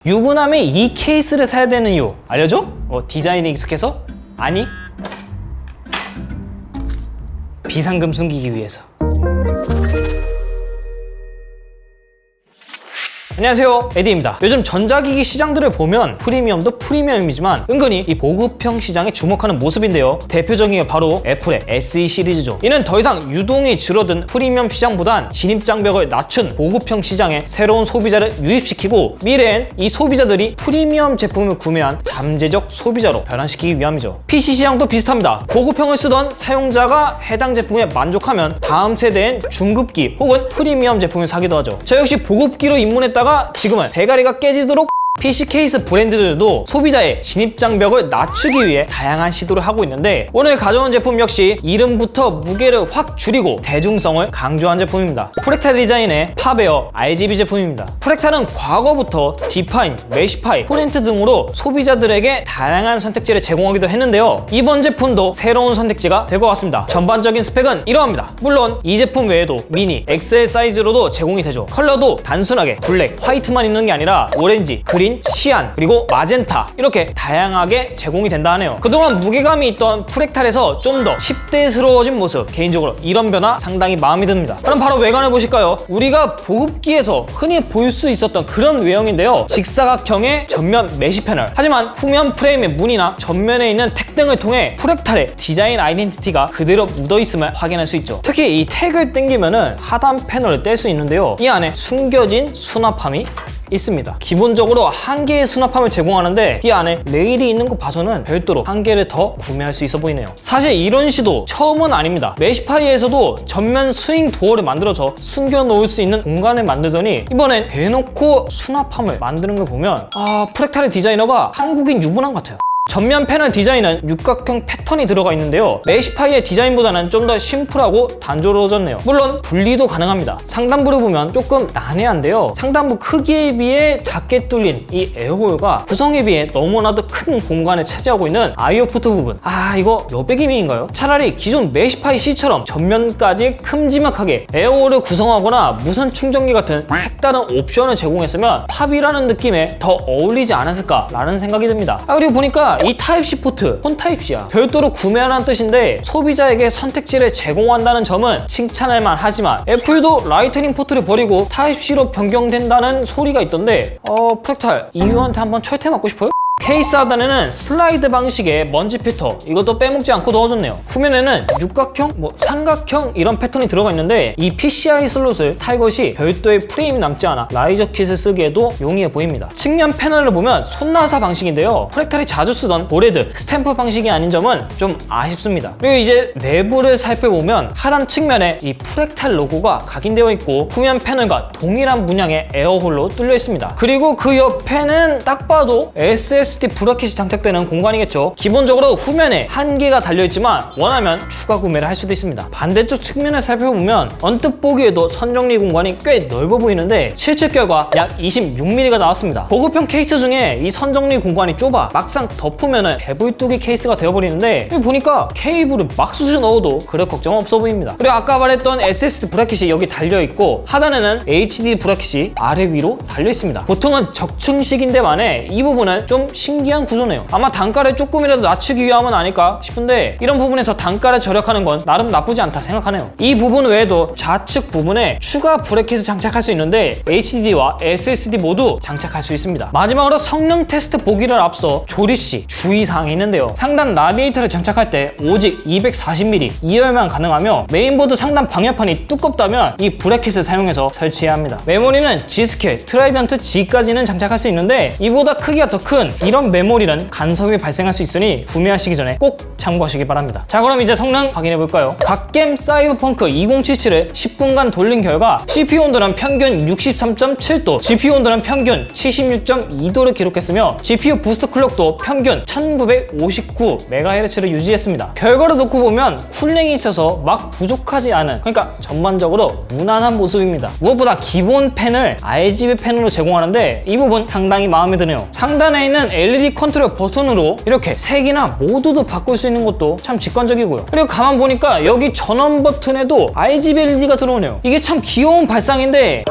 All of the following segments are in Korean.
유부남이 이 케이스를 사야 되는 이유 알려줘? 디자인이 익숙해서? 아니, 비상금 숨기기 위해서. 안녕하세요, 에디입니다. 요즘 전자기기 시장들을 보면 프리미엄도 프리미엄이지만 은근히 이 보급형 시장에 주목하는 모습인데요. 대표적인 게 바로 애플의 SE 시리즈죠. 이는 더 이상 유동이 줄어든 프리미엄 시장보단 진입장벽을 낮춘 보급형 시장에 새로운 소비자를 유입시키고 미래엔 이 소비자들이 프리미엄 제품을 구매한 잠재적 소비자로 변환시키기 위함이죠. PC 시장도 비슷합니다. 보급형을 쓰던 사용자가 해당 제품에 만족하면 다음 세대엔 중급기 혹은 프리미엄 제품을 사기도 하죠. 저 역시 보급기로 입문했다가 지금은 대가리가 깨지도록 PC 케이스 브랜드들도 소비자의 진입장벽을 낮추기 위해 다양한 시도를 하고 있는데 오늘 가져온 제품 역시 이름부터 무게를 확 줄이고 대중성을 강조한 제품입니다. 프랙탈 디자인의 팝에어 RGB 제품입니다. 프랙탈은 과거부터 디파인, 메시파이, 포렌트 등으로 소비자들에게 다양한 선택지를 제공하기도 했는데요. 이번 제품도 새로운 선택지가 될 것 같습니다. 전반적인 스펙은 이러합니다. 물론 이 제품 외에도 미니, XL 사이즈로도 제공이 되죠. 컬러도 단순하게 블랙, 화이트만 있는 게 아니라 오렌지, 그린, 시안, 그리고 마젠타 이렇게 다양하게 제공이 된다 하네요. 그동안 무게감이 있던 프랙탈에서 좀 더 10대스러워진 모습, 개인적으로 이런 변화 상당히 마음에 듭니다. 그럼 바로 외관을 보실까요? 우리가 보급기에서 흔히 볼 수 있었던 그런 외형인데요. 직사각형의 전면 메시 패널, 하지만 후면 프레임의 문이나 전면에 있는 택 등을 통해 프랙탈의 디자인 아이덴티티가 그대로 묻어있음을 확인할 수 있죠. 특히 이 택을 당기면은 하단 패널을 뗄 수 있는데요. 이 안에 숨겨진 수납함이 있습니다. 기본적으로 한 개의 수납함을 제공하는데 이 안에 레일이 있는 거 봐서는 별도로 한 개를 더 구매할 수 있어 보이네요. 사실 이런 시도 처음은 아닙니다. 메시파이에서도 전면 스윙 도어를 만들어서 숨겨 놓을 수 있는 공간을 만들더니 이번엔 대놓고 수납함을 만드는 걸 보면 프랙탈의 디자이너가 한국인 유부남 같아요. 전면 패널 디자인은 육각형 패턴이 들어가 있는데요. 메시파이의 디자인보다는 좀 더 심플하고 단조로워졌네요. 물론 분리도 가능합니다. 상단부를 보면 조금 난해한데요. 상단부 크기에 비해 작게 뚫린 이 에어홀과 구성에 비해 너무나도 큰 공간을 차지하고 있는 아이오 포트 부분. 이거 여백이미인가요? 차라리 기존 메시파이 C처럼 전면까지 큼지막하게 에어홀을 구성하거나 무선 충전기 같은 색다른 옵션을 제공했으면 팝이라는 느낌에 더 어울리지 않았을까라는 생각이 듭니다. 그리고 보니까 이 타입C 포트, 폰 타입C야. 별도로 구매하라는 뜻인데 소비자에게 선택지를 제공한다는 점은 칭찬할 만하지만 애플도 라이트닝 포트를 버리고 타입C로 변경된다는 소리가 있던데 프랙탈 EU한테 한번 철퇴 맞고 싶어요? 케이스 하단에는 슬라이드 방식의 먼지 필터, 이것도 빼먹지 않고 넣어줬네요. 후면에는 육각형, 삼각형 이런 패턴이 들어가 있는데 이 PCI 슬롯을 탈 것이 별도의 프레임이 남지 않아 라이저 킷을 쓰기에도 용이해 보입니다. 측면 패널을 보면 손나사 방식인데요. 프랙탈이 자주 쓰던 보레드, 스탬프 방식이 아닌 점은 좀 아쉽습니다. 그리고 이제 내부를 살펴보면 하단 측면에 이 프랙탈 로고가 각인되어 있고 후면 패널과 동일한 문양의 에어홀로 뚫려 있습니다. 그리고 그 옆에는 딱 봐도 SSD 브라켓이 장착되는 공간이겠죠. 기본적으로 후면에 한 개가 달려있지만 원하면 추가 구매를 할 수도 있습니다. 반대쪽 측면을 살펴보면 언뜻 보기에도 선정리 공간이 꽤 넓어 보이는데 실측 결과 약 26mm가 나왔습니다. 보급형 케이스 중에 이 선정리 공간이 좁아 막상 덮으면 배불뚝이 케이스가 되어버리는데 여기 보니까 케이블을 막 쑤셔 넣어도 그럴 걱정 없어 보입니다. 그리고 아까 말했던 SSD 브라켓이 여기 달려있고 하단에는 HD 브라켓이 아래 위로 달려있습니다. 보통은 적층식인데 만에 이 부분은 좀 신기한 구조네요. 아마 단가를 조금이라도 낮추기 위함은 아닐까 싶은데 이런 부분에서 단가를 절약하는 건 나름 나쁘지 않다 생각하네요. 이 부분 외에도 좌측 부분에 추가 브래킷을 장착할 수 있는데 HDD와 SSD 모두 장착할 수 있습니다. 마지막으로 성능 테스트 보기를 앞서 조립시 주의사항이 있는데요. 상단 라디에이터를 장착할 때 오직 240mm 2열만 가능하며 메인보드 상단 방열판이 두껍다면 이 브래킷을 사용해서 설치해야 합니다. 메모리는 G스케일, 트라이던트 G까지는 장착할 수 있는데 이보다 크기가 더 큰 이런 메모리는 간섭이 발생할 수 있으니 구매하시기 전에 꼭 참고하시기 바랍니다. 자, 그럼 이제 성능 확인해 볼까요? 갓겜 사이버펑크 2077을 10분간 돌린 결과 CPU 온도는 평균 63.7도, GPU 온도는 평균 76.2도를 기록했으며 GPU 부스트 클럭도 평균 1959MHz를 유지했습니다. 결과를 놓고 보면 쿨링이 있어서 막 부족하지 않은, 그러니까 전반적으로 무난한 모습입니다. 무엇보다 기본 펜을 RGB 펜으로 제공하는데 이 부분 상당히 마음에 드네요. 상단에 있는 LED 컨트롤 버튼으로 이렇게 색이나 모드도 바꿀 수 있는 것도 참 직관적이고요. 그리고 가만 보니까 여기 전원 버튼에도 RGB LED가 들어오네요. 이게 참 귀여운 발상인데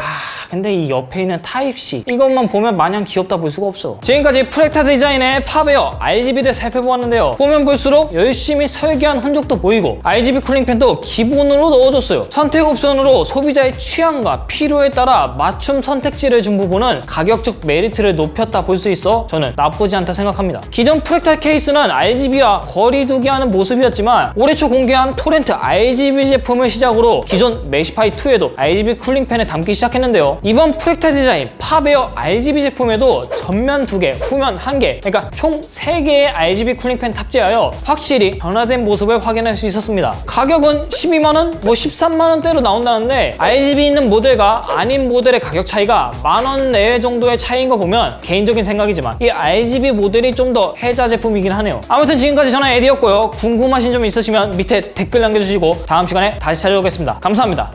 근데 이 옆에 있는 타입C 이것만 보면 마냥 귀엽다 볼 수가 없어. 지금까지 프렉타 디자인의 팝에어 RGB를 살펴보았는데요. 보면 볼수록 열심히 설계한 흔적도 보이고 RGB 쿨링팬도 기본으로 넣어줬어요. 선택 옵션으로 소비자의 취향과 필요에 따라 맞춤 선택지를 준 부분은 가격적 메리트를 높였다 볼 수 있어 저는 나쁘지 않다 생각합니다. 기존 프렉탈 케이스는 RGB와 거리두기하는 모습이었지만 올해 초 공개한 토렌트 RGB 제품을 시작으로 기존 맥시파이2에도 RGB 쿨링팬을 담기 시작했는데요. 이번 프렉탈 디자인 팝에어 RGB 제품에도 전면 2개, 후면 1개, 그러니까 총 3개의 RGB 쿨링팬 탑재하여 확실히 변화된 모습을 확인할 수 있었습니다. 가격은 12만원, 13만원대로 나온다는데 RGB 있는 모델과 아닌 모델의 가격 차이가 만원 내외 정도의 차이인 거 보면 개인적인 생각이지만 이 RGB 모델이 좀 더 혜자 제품이긴 하네요. 아무튼 지금까지 저는 에디였고요. 궁금하신 점 있으시면 밑에 댓글 남겨주시고 다음 시간에 다시 찾아오겠습니다. 감사합니다.